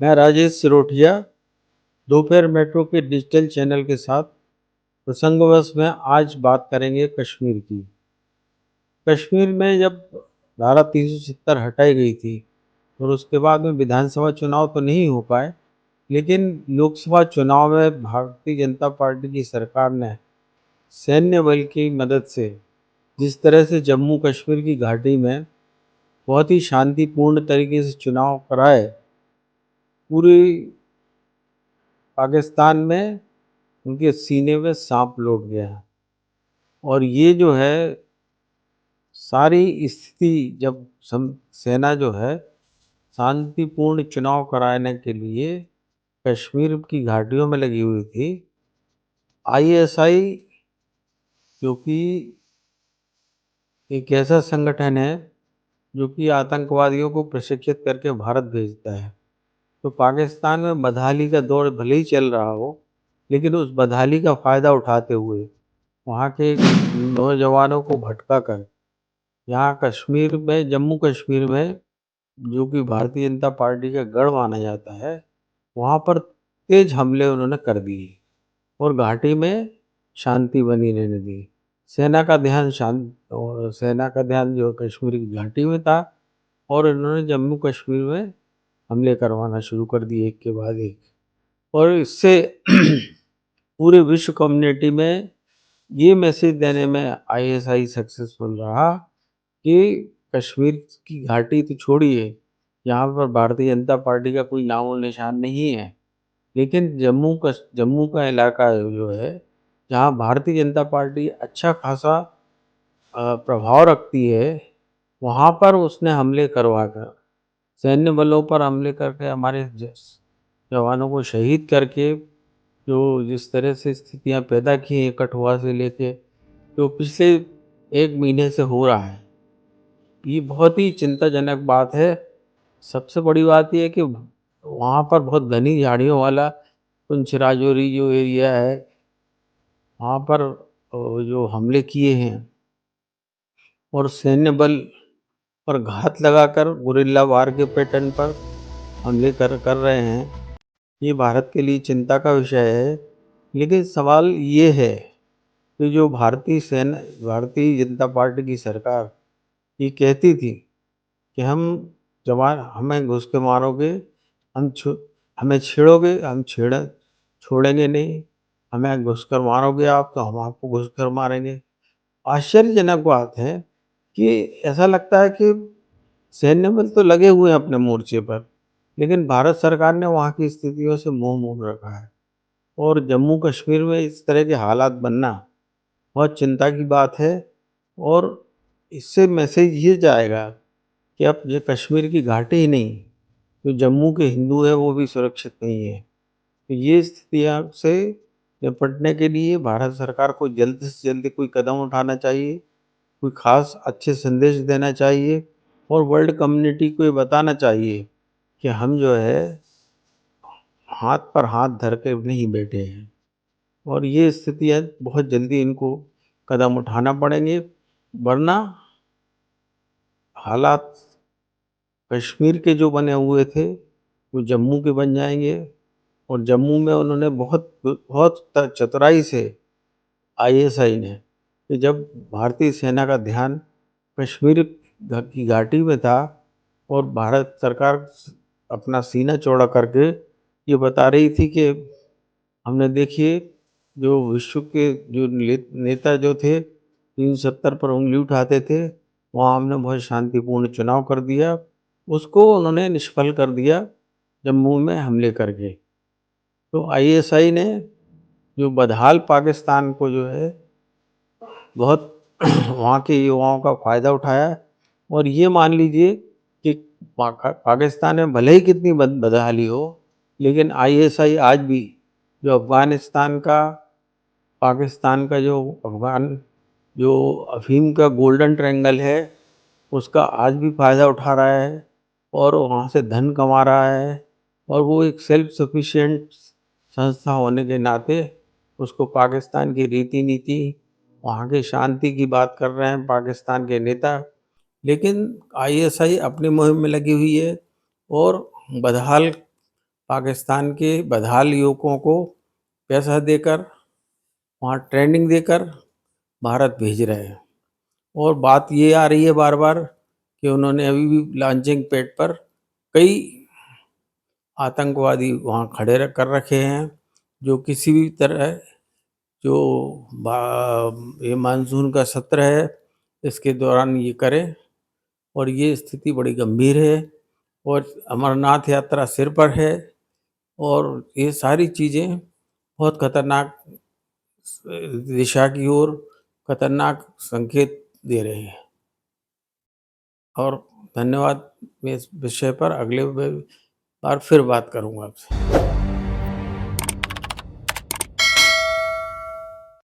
मैं राजेश सिरोठिया दोपहर मेट्रो के डिजिटल चैनल के साथ प्रसंगवश में आज बात करेंगे कश्मीर की। कश्मीर में जब धारा 370 हटाई गई थी और उसके बाद में विधानसभा चुनाव तो नहीं हो पाए, लेकिन लोकसभा चुनाव में भारतीय जनता पार्टी की सरकार ने सैन्य बल की मदद से जिस तरह से जम्मू कश्मीर की घाटी में बहुत ही शांतिपूर्ण तरीके से चुनाव कराए, पूरी पाकिस्तान में उनके सीने में सांप लौट गया। और ये जो है सारी स्थिति जब सेना जो है शांतिपूर्ण चुनाव कराने के लिए कश्मीर की घाटियों में लगी हुई थी। आईएसआई जो कि एक ऐसा संगठन है जो कि आतंकवादियों को प्रशिक्षित करके भारत भेजता है, तो पाकिस्तान में बदहाली का दौर भले ही चल रहा हो, लेकिन उस बदहाली का फ़ायदा उठाते हुए वहाँ के नौजवानों को भटका कर यहाँ कश्मीर में, जम्मू कश्मीर में, जो कि भारतीय जनता पार्टी का गढ़ माना जाता है, वहाँ पर तेज हमले उन्होंने कर दिए और घाटी में शांति बनी रहने दी। सेना का ध्यान जो कश्मीर की घाटी में था और इन्होंने जम्मू कश्मीर में हमले करवाना शुरू कर दिए एक के बाद एक। और इससे पूरे विश्व कम्युनिटी में ये मैसेज देने में आईएसआई सक्सेसफुल रहा कि कश्मीर की घाटी तो छोड़िए, यहाँ पर भारतीय जनता पार्टी का कोई नामो निशान नहीं है, लेकिन जम्मू का इलाका जो है, जहाँ भारतीय जनता पार्टी अच्छा खासा प्रभाव रखती है, वहाँ पर उसने हमले करवा कर, सैन्य बलों पर हमले करके हमारे जवानों को शहीद करके जो जिस तरह से स्थितियाँ पैदा की हैं कठुआ से लेके, जो पिछले 1 महीने से हो रहा है, ये बहुत ही चिंताजनक बात है। सबसे बड़ी बात ये है कि वहाँ पर बहुत घनी झाड़ियों वाला पुंछ राजौरी जो एरिया है, वहाँ पर जो हमले किए हैं और सैन्य बल पर घात लगाकर गुरिल्ला वार के पैटर्न पर हमले कर कर रहे हैं, ये भारत के लिए चिंता का विषय है। लेकिन सवाल ये है कि जो भारतीय जनता पार्टी की सरकार ये कहती थी कि हम जवान, हमें घुस के मारोगे, हम छो हमें छेड़ोगे, हम छोड़ेंगे नहीं, हमें घुसकर मारोगे आप तो हम आपको घुसकर मारेंगे। आश्चर्यजनक बात है कि ऐसा लगता है कि सैन्य बल तो लगे हुए हैं अपने मोर्चे पर, लेकिन भारत सरकार ने वहाँ की स्थितियों से मुँह मोड़ रखा है। और जम्मू कश्मीर में इस तरह के हालात बनना बहुत चिंता की बात है। और इससे मैसेज ये जाएगा कि अब ये कश्मीर की घाटी ही नहीं, जो जम्मू के हिंदू हैं वो भी सुरक्षित नहीं है। तो ये स्थितियों से निपटने के लिए भारत सरकार को जल्द से जल्द कोई कदम उठाना चाहिए, कोई ख़ास अच्छे संदेश देना चाहिए और वर्ल्ड कम्युनिटी को ये बताना चाहिए कि हम जो है हाथ पर हाथ धर के नहीं बैठे हैं। और ये स्थितियाँ बहुत जल्दी इनको कदम उठाना पड़ेंगे, वरना हालात कश्मीर के जो बने हुए थे वो जम्मू के बन जाएंगे। और जम्मू में उन्होंने बहुत बहुत चतुराई से आईएसआई ने, कि जब भारतीय सेना का ध्यान कश्मीर की घाटी में था और भारत सरकार अपना सीना चौड़ा करके ये बता रही थी कि हमने, देखिए, जो विश्व के जो नेता जो थे 370 पर उंगली उठाते थे, वहाँ हमने बहुत शांतिपूर्ण चुनाव कर दिया, उसको उन्होंने निष्फल कर दिया जम्मू में हमले करके। तो आईएसआई ने जो बदहाल पाकिस्तान को जो है बहुत वहाँ के युवाओं का फ़ायदा उठाया। और ये मान लीजिए कि पाकिस्तान में भले ही कितनी बदहाली हो, लेकिन आईएसआई आज भी जो पाकिस्तान का जो अफ़गान जो अफ़ीम का गोल्डन ट्रायंगल है, उसका आज भी फ़ायदा उठा रहा है और वहाँ से धन कमा रहा है। और वो एक सेल्फ सफिशिएंट संस्था होने के नाते उसको पाकिस्तान की रीति नीति, वहाँ की शांति की बात कर रहे हैं पाकिस्तान के नेता। लेकिन आईएसआई अपनी मुहिम में लगी हुई है और बदहाल पाकिस्तान के बदहाल युवकों को पैसा देकर, वहाँ ट्रेनिंग देकर भारत भेज रहे हैं। और बात ये आ रही है बार-बार कि उन्होंने अभी भी लॉन्चिंग पैड पर कई आतंकवादी वहाँ खड़े कर रखे हैं, जो किसी भी तरह जो ये मानसून का सत्र है, इसके दौरान ये करें। और ये स्थिति बड़ी गंभीर है और अमरनाथ यात्रा सिर पर है और ये सारी चीज़ें बहुत खतरनाक दिशा की ओर खतरनाक संकेत दे रहे हैं। और धन्यवाद। मैं इस विषय पर अगले बार फिर बात करूँगा आपसे।